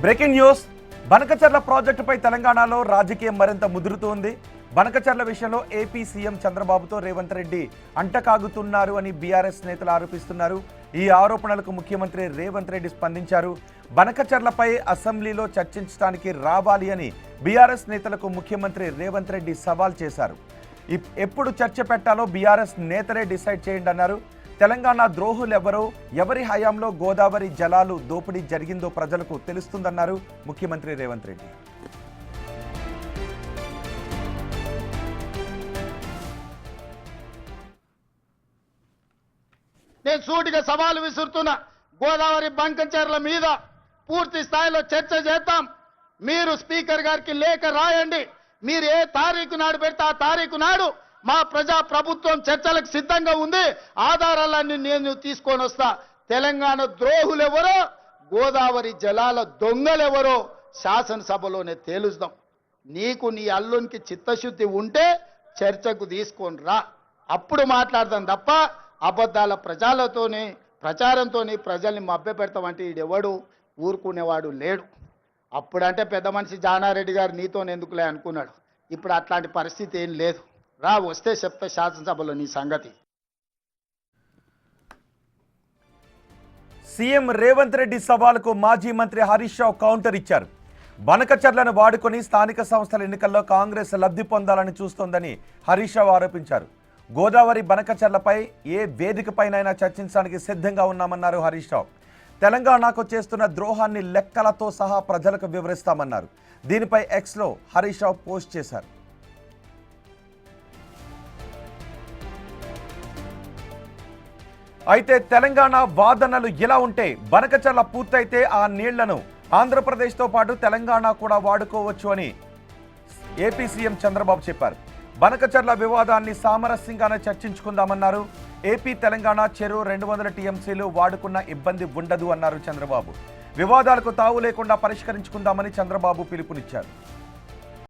Breaking news. Banakacherla ప్రాజెక్టుపై తెలంగాణలో రాజకీయం మరింత ముదురుతోంది. బనకచర్ల విషయంలో ఏపీ సీఎం చంద్రబాబుతో రేవంత్ రెడ్డి అంటకాగుతున్నారు అని బీఆర్ఎస్ నేతలు ఆరోపిస్తున్నారు. ఈ ఆరోపణలకు ముఖ్యమంత్రి రేవంత్ రెడ్డి స్పందించారు. బనకచర్లపై అసెంబ్లీలో చర్చించడానికి రావాలి అని బీఆర్ఎస్ నేతలకు ముఖ్యమంత్రి రేవంత్ రెడ్డి సవాల్ చేశారు. ఎప్పుడు చర్చ పెట్టాలో బీఆర్ఎస్ నేతలే డిసైడ్ చేయండి అన్నారు. తెలంగాణ ద్రోహులెవరో, ఎవరి హయాంలో గోదావరి జలాలు దోపిడీ జరిగిందో ప్రజలకు తెలుస్తుందన్నారు ముఖ్యమంత్రి రేవంత్ రెడ్డి. నేను సూటిగా సవాలు విసురుతున్నా. గోదావరి బంకచర్ల మీద పూర్తి స్థాయిలో చర్చ చేద్దాం. మీరు స్పీకర్ గారికి లేఖ రాయండి. మీరు ఏ తారీఖు నాడు పెడితే ఆ తారీఖు నాడు మా ప్రజా ప్రభుత్వం చర్చలకు సిద్ధంగా ఉంది. ఆధారాలన్నీ నేను తీసుకొని వస్తా. తెలంగాణ ద్రోహులెవరో, గోదావరి జలాల దొంగలెవరో శాసనసభలోనే తేలుస్తాం. నీకు నీ అల్లునికి చిత్తశుద్ధి ఉంటే చర్చకు తీసుకొని రా, అప్పుడు మాట్లాడదాం తప్ప అబద్ధాల ప్రచారంతో ప్రజల్ని మభ్యపెడతామంటే ఈడెవడు ఊరుకునేవాడు లేడు. అప్పుడంటే పెద్ద మనిషి జానారెడ్డి గారు నీతో ఎందుకులే అనుకున్నాడు. ఇప్పుడు అట్లాంటి పరిస్థితి ఏం లేదు. రా, వస్తే చెప్తే శాసనసభలో నీ సంగతి. సీఎం రేవంత్ రెడ్డి సవాలుకు మాజీ మంత్రి హరీష్ రావు కౌంటర్ ఇచ్చారు. బనకచర్లను వాడుకొని స్థానిక సంస్థల ఎన్నికల్లో కాంగ్రెస్ లబ్ధి పొందాలని చూస్తోందని హరీష్ రావు ఆరోపించారు. గోదావరి బనకచర్లపై ఏ వేదికపైనైనా చర్చించడానికి సిద్ధంగా ఉన్నామన్నారు హరీష్ రావు. తెలంగాణకు చేస్తున్న ద్రోహాన్ని లెక్కలతో సహా ప్రజలకు వివరిస్తామన్నారు. దీనిపై ఎక్స్లో హరీష్ రావు పోస్ట్ చేశారు. అయితే తెలంగాణ వాదనలు ఇలా ఉంటే బనకచర్ల పూర్తయితే ఆ నీళ్లను ఆంధ్రప్రదేశ్తో పాటు తెలంగాణ కూడా వాడుకోవచ్చు అని ఏపీ సీఎం చంద్రబాబు చెప్పారు. బనకచర్ల వివాదాన్ని సామరస్యంగానే చర్చించుకుందామన్నారు. ఏపీ తెలంగాణ చెరువు 200 టీఎంసీలు వాడుకున్న ఇబ్బంది ఉండదు అన్నారు చంద్రబాబు. వివాదాలకు తావు లేకుండా పరిష్కరించుకుందామని చంద్రబాబు పిలుపునిచ్చారు.